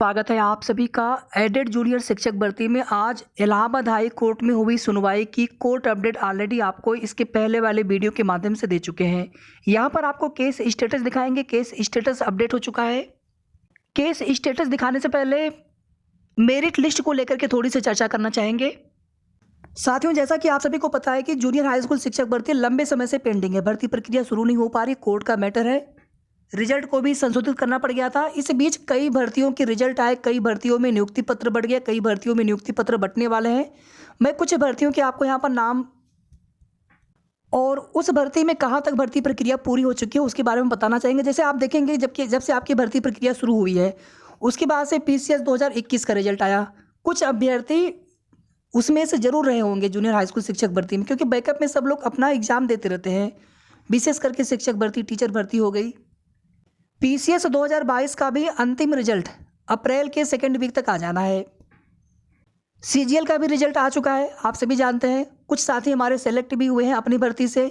स्वागत है आप सभी का एडेड जूनियर शिक्षक भर्ती में। आज इलाहाबाद हाई कोर्ट में हुई सुनवाई की कोर्ट अपडेट ऑलरेडी आपको इसके पहले वाले वीडियो के माध्यम से दे चुके हैं। यहाँ पर आपको केस स्टेटस दिखाएंगे। केस स्टेटस अपडेट हो चुका है। केस स्टेटस दिखाने से पहले मेरिट लिस्ट को लेकर के थोड़ी सी चर्चा करना चाहेंगे। साथियों, जैसा कि आप सभी को पता है कि जूनियर हाई स्कूल शिक्षक भर्ती लंबे समय से पेंडिंग है। भर्ती प्रक्रिया शुरू नहीं हो पा रही, कोर्ट का मैटर है। रिजल्ट को भी संशोधित करना पड़ गया था। इस बीच कई भर्तियों के रिजल्ट आए, कई भर्तियों में नियुक्ति पत्र बढ़ गया, कई भर्तियों में नियुक्ति पत्र बंटने वाले हैं। मैं कुछ भर्तियों के आपको यहाँ पर नाम और उस भर्ती में कहाँ तक भर्ती प्रक्रिया पूरी हो चुकी है उसके बारे में बताना चाहेंगे। जैसे आप देखेंगे जब से आपकी भर्ती प्रक्रिया शुरू हुई है उसके बाद से PCS 2021 का रिजल्ट आया। कुछ अभ्यर्थी उसमें से जरूर रहे होंगे जूनियर हाई स्कूल शिक्षक भर्ती में, क्योंकि बैकअप में सब लोग अपना एग्जाम देते रहते हैं। विशेष करके शिक्षक भर्ती, टीचर भर्ती हो गई। PCS 2022 का भी अंतिम रिजल्ट अप्रैल के सेकेंड वीक तक आ जाना है। CGL का भी रिजल्ट आ चुका है, आप सभी जानते हैं। कुछ साथी हमारे सेलेक्ट भी हुए हैं अपनी भर्ती से।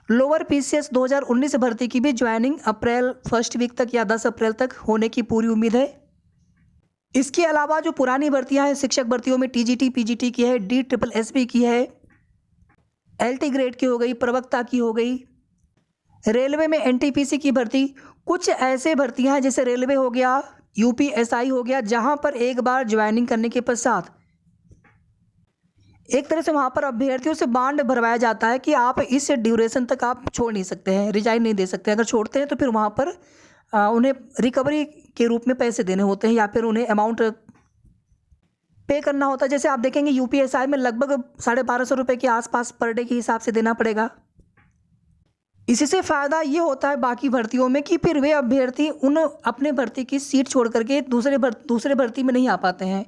लोअर PCS 2019 भर्ती की भी ज्वाइनिंग अप्रैल फर्स्ट वीक तक या 10 अप्रैल तक होने की पूरी उम्मीद है। इसके अलावा जो पुरानी भर्तियां हैं शिक्षक भर्तियों में TGT PGT की है, DSSS की है, LT ग्रेड की हो गई, प्रवक्ता की हो गई, रेलवे में NTPC की भर्ती। कुछ ऐसे भर्तियां हैं जैसे रेलवे हो गया, UPSI हो गया, जहां पर एक बार ज्वाइनिंग करने के पश्चात एक तरह से वहां पर अभ्यर्थियों से बांड भरवाया जाता है कि आप इस ड्यूरेशन तक आप छोड़ नहीं सकते हैं, रिजाइन नहीं दे सकते। अगर छोड़ते हैं तो फिर वहां पर उन्हें रिकवरी के रूप में पैसे देने होते हैं या फिर उन्हें अमाउंट पे करना होता है। जैसे आप देखेंगे UPSI में लगभग 1250 रुपये के आसपास पर डे के हिसाब से देना पड़ेगा। इससे फ़ायदा ये होता है बाकी भर्तियों में कि फिर वे अभ्यर्थी उन अपने भर्ती की सीट छोड़ करके दूसरे भर्ती में नहीं आ पाते हैं,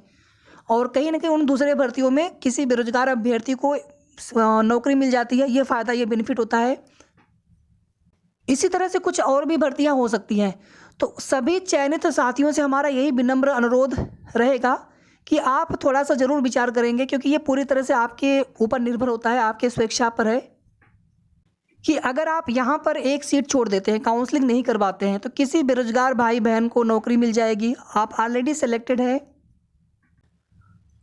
और कहीं ना कहीं उन दूसरे भर्तियों में किसी बेरोजगार अभ्यर्थी को नौकरी मिल जाती है। ये फ़ायदा, ये बेनिफिट होता है। इसी तरह से कुछ और भी भर्तियां हो सकती हैं। तो सभी चयनित साथियों से हमारा यही विनम्र अनुरोध रहेगा कि आप थोड़ा सा ज़रूर विचार करेंगे, क्योंकि ये पूरी तरह से आपके ऊपर निर्भर होता है, आपके स्वेच्छा पर है कि अगर आप यहाँ पर एक सीट छोड़ देते हैं, काउंसलिंग नहीं करवाते हैं, तो किसी बेरोजगार भाई बहन को नौकरी मिल जाएगी। आप ऑलरेडी सेलेक्टेड हैं।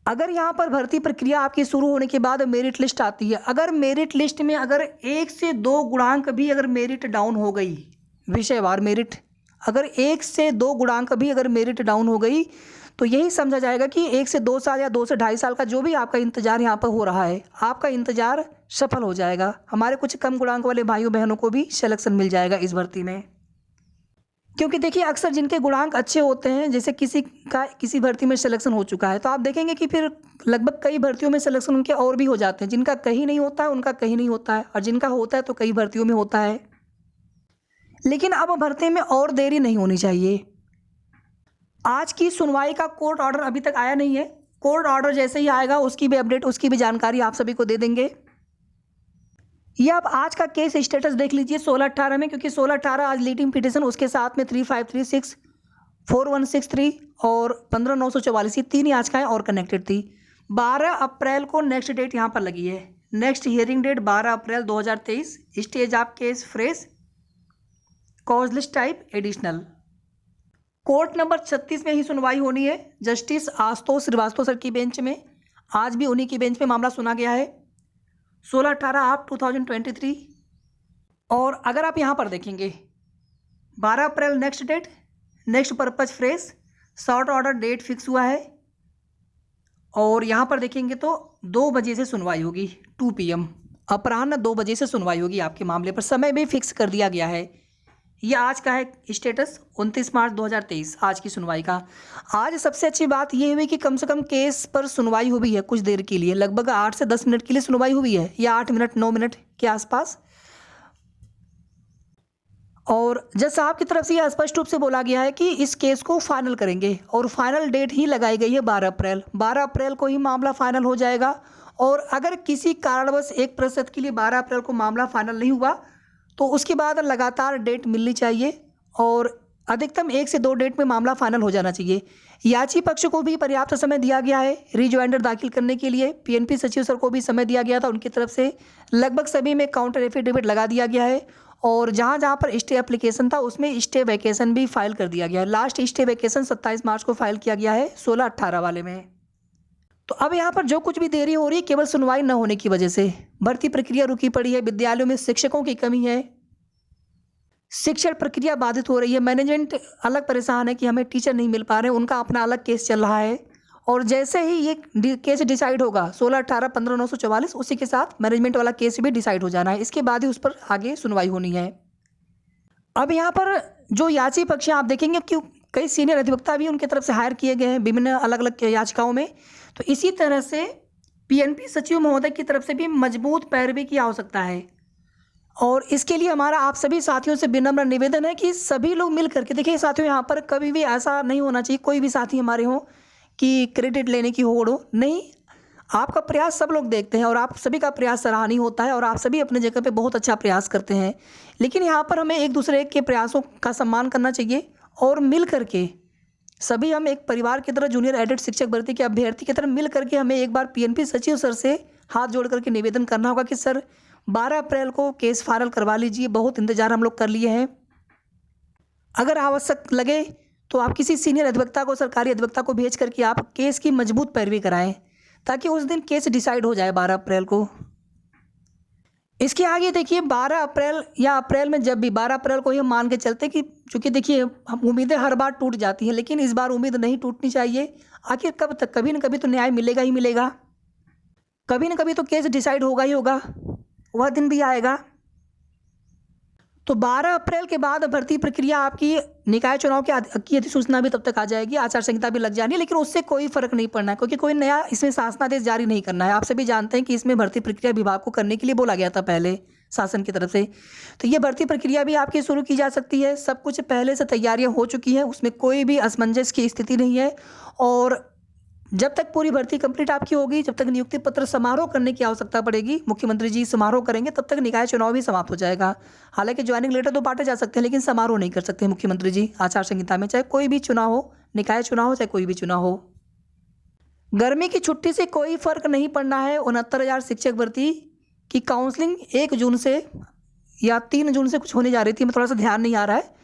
अगर यहाँ पर भर्ती प्रक्रिया आपकी शुरू होने के बाद मेरिट लिस्ट आती है, अगर मेरिट लिस्ट में अगर 1 से 2 गुणांक भी अगर मेरिट डाउन हो गई, विषयवार मेरिट, अगर 1 से 2 गुणांक भी अगर मेरिट डाउन हो गई, तो यही समझा जाएगा कि 1 से 2 साल या 2 से 2.5 साल का जो भी आपका इंतजार यहाँ पर हो रहा है, आपका इंतजार सफल हो जाएगा। हमारे कुछ कम गुणांक वाले भाइयों बहनों को भी सिलेक्शन मिल जाएगा इस भर्ती में। क्योंकि देखिए अक्सर जिनके गुणांक अच्छे होते हैं, जैसे किसी भर्ती में सिलेक्शन हो चुका है, तो आप देखेंगे कि फिर लगभग कई भर्तियों में सिलेक्शन उनके और भी हो जाते हैं। जिनका कहीं नहीं होता है उनका कहीं नहीं होता है, और जिनका होता है तो कई भर्तियों में होता है। लेकिन अब भर्ती में और देरी नहीं होनी चाहिए। आज की सुनवाई का कोर्ट ऑर्डर अभी तक आया नहीं है। कोर्ट ऑर्डर जैसे ही आएगा उसकी भी अपडेट, उसकी भी जानकारी आप सभी को दे देंगे। ये आप आज का केस स्टेटस देख लीजिए 16/18 में, क्योंकि 16/18 आज लीडिंग पिटिशन, उसके साथ में 3536, 4163 और 15944, ये 3 याचिकाएं और कनेक्टेड थी। 12 अप्रैल को नेक्स्ट डेट यहाँ पर लगी है। Next hearing date 12 April 2023। Stage of case fresh, cause list type additional. Court number 36 में ही सुनवाई होनी है। जस्टिस आशुतोष श्रीवास्तव सर की बेंच में, आज भी उन्हीं की बेंच में मामला सुना गया है। 16/18/2023। और अगर आप यहाँ पर देखेंगे 12 April next date, next purpose fresh, short order date fix हुआ है। और यहाँ पर देखेंगे तो 2 बजे से सुनवाई होगी, 2 PM, अपराह्न 2 बजे से सुनवाई होगी आपके मामले पर। समय भी फिक्स कर दिया गया है। ये आज का है स्टेटस 29 मार्च 2023, आज की सुनवाई का। आज सबसे अच्छी बात ये हुई कि कम से कम केस पर सुनवाई हुई है कुछ देर के लिए, लगभग 8 से 10 मिनट के लिए सुनवाई हुई है, या 8 मिनट 9 मिनट के आसपास। और जज साहब की तरफ से यह स्पष्ट रूप से बोला गया है कि इस केस को फाइनल करेंगे, और फाइनल डेट ही लगाई गई है 12 अप्रैल। 12 अप्रैल को ही मामला फाइनल हो जाएगा। और अगर किसी कारणवश 1% के लिए 12 अप्रैल को मामला फाइनल नहीं हुआ, तो उसके बाद लगातार डेट मिलनी चाहिए, और अधिकतम 1 से 2 डेट में मामला फाइनल हो जाना चाहिए। याची पक्ष को भी पर्याप्त समय दिया गया है रिज्वाइंडर दाखिल करने के लिए। PNP सचिव सर को भी समय दिया गया था, उनकी तरफ से लगभग सभी में काउंटर एफिडेविट लगा दिया गया है। और जहाँ पर स्टे एप्लीकेशन था उसमें स्टे वैकेशन भी फाइल कर दिया गया है। लास्ट स्टे वैकेशन 27 मार्च को फाइल किया गया है 16-18 वाले में। तो अब यहाँ पर जो कुछ भी देरी हो रही है केवल सुनवाई न होने की वजह से। भर्ती प्रक्रिया रुकी पड़ी है, विद्यालयों में शिक्षकों की कमी है, शिक्षण प्रक्रिया बाधित हो रही है, मैनेजमेंट अलग परेशान है कि हमें टीचर नहीं मिल पा रहे हैं, उनका अपना अलग केस चल रहा है। और जैसे ही ये केस डिसाइड होगा 16/18/15/944 उसी के साथ मैनेजमेंट वाला केस भी डिसाइड हो जाना है। इसके बाद ही उस पर आगे सुनवाई होनी है। अब यहाँ पर जो याची पक्ष आप देखेंगे कि कई सीनियर अधिवक्ता भी उनकी तरफ से हायर किए गए हैं विभिन्न अलग अलग याचिकाओं में। तो इसी तरह से पीएनपी सचिव महोदय की तरफ से भी मजबूत पैरवी की आवश्यकता है। और इसके लिए हमारा आप सभी साथियों से विनम्र निवेदन है कि सभी लोग मिल करके देखिए साथियों, यहाँ पर कभी भी ऐसा नहीं होना चाहिए कोई भी साथी हमारे हों कि क्रेडिट लेने की होड़ हो। नहीं, आपका प्रयास सब लोग देखते हैं और आप सभी का प्रयास सराहनीय होता है और आप सभी अपने जगह पे बहुत अच्छा प्रयास करते हैं। लेकिन यहाँ पर हमें एक दूसरे के प्रयासों का सम्मान करना चाहिए और मिल करके सभी हम एक परिवार की तरह जूनियर एडेड शिक्षक भर्ती के अभ्यर्थी की तरह मिल करके हमें एक बार पीएनपी सचिव सर से हाथ जोड़ करके निवेदन करना होगा कि सर 12 अप्रैल को केस फाइनल करवा लीजिए। बहुत इंतजार हम लोग कर लिए हैं। अगर आवश्यक लगे तो आप किसी सीनियर अधिवक्ता को, सरकारी अधिवक्ता को भेज करके आप केस की मजबूत पैरवी कराएं ताकि उस दिन केस डिसाइड हो जाए 12 अप्रैल को। इसके आगे देखिए 12 अप्रैल या अप्रैल में जब भी 12 अप्रैल को ही हम मान के चलते कि चूँकि देखिए हम उम्मीदें हर बार टूट जाती हैं, लेकिन इस बार उम्मीद नहीं टूटनी चाहिए। आखिर कब तक, कभी न कभी तो न्याय मिलेगा ही मिलेगा, कभी न कभी तो केस डिसाइड होगा ही होगा, वह दिन भी आएगा। तो 12 अप्रैल के बाद भर्ती प्रक्रिया आपकी निकाय चुनाव की अधिसूचना भी तब तक आ जाएगी, आचार संहिता भी लग जानी है, लेकिन उससे कोई फर्क नहीं पड़ना है क्योंकि कोई नया इसमें शासनादेश जारी नहीं करना है। आप सभी जानते हैं कि इसमें भर्ती प्रक्रिया विभाग को करने के लिए बोला गया था पहले शासन की तरफ से। तो ये भर्ती प्रक्रिया भी आपकी शुरू की जा सकती है। सब कुछ पहले से तैयारियां हो चुकी हैं, उसमें कोई भी असमंजस की स्थिति नहीं है। और जब तक पूरी भर्ती कंप्लीट आपकी होगी, जब तक नियुक्ति पत्र समारोह करने की आवश्यकता पड़ेगी, मुख्यमंत्री जी समारोह करेंगे, तब तक निकाय चुनाव भी समाप्त हो जाएगा। हालांकि ज्वाइनिंग लेटर तो बांटे जा सकते हैं लेकिन समारोह नहीं कर सकते मुख्यमंत्री जी आचार संहिता में, चाहे कोई भी चुनाव हो, निकाय चुनाव हो चाहे कोई भी चुनाव हो। गर्मी की छुट्टी से कोई फर्क नहीं पड़ना है। 69,000 शिक्षक भर्ती की काउंसलिंग 1 जून से या 3 जून से कुछ होने जा रही थी, मैं थोड़ा सा ध्यान नहीं आ रहा है।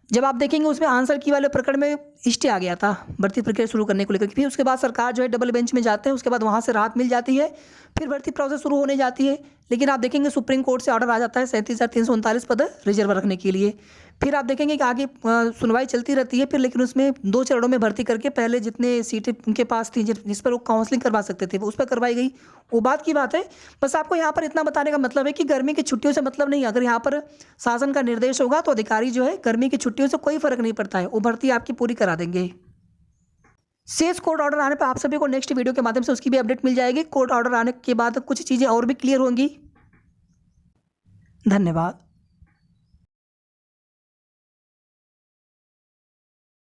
जब आप देखेंगे उसमें आंसर की वाले प्रकरण में स्टे आ गया था भर्ती प्रक्रिया शुरू करने को लेकर। फिर उसके बाद सरकार जो है डबल बेंच में जाते हैं, उसके बाद वहाँ से राहत मिल जाती है, फिर भर्ती प्रोसेस शुरू होने जाती है। लेकिन आप देखेंगे सुप्रीम कोर्ट से ऑर्डर आ जाता है 37,339 पद रिजर्व रखने के लिए। फिर आप देखेंगे कि आगे सुनवाई चलती रहती है फिर, लेकिन उसमें 2 चरणों में भर्ती करके पहले जितने सीटें उनके पास थी जिस पर वो काउंसलिंग करवा सकते थे उस पर करवाई गई, वो बात की बात है। बस आपको यहाँ पर इतना बताने का मतलब है कि गर्मी की छुट्टियों से मतलब नहीं। अगर यहाँ पर शासन का निर्देश होगा तो अधिकारी जो है गर्मी की छुट्टियों से कोई फर्क नहीं पड़ता है, वो भर्ती आपकी पूरी करा देंगे। शेष कोर्ट ऑर्डर आने पर आप सभी को नेक्स्ट वीडियो के माध्यम से उसकी भी अपडेट मिल जाएगी। कोर्ट ऑर्डर आने के बाद कुछ चीज़ें और भी क्लियर होंगी। धन्यवाद।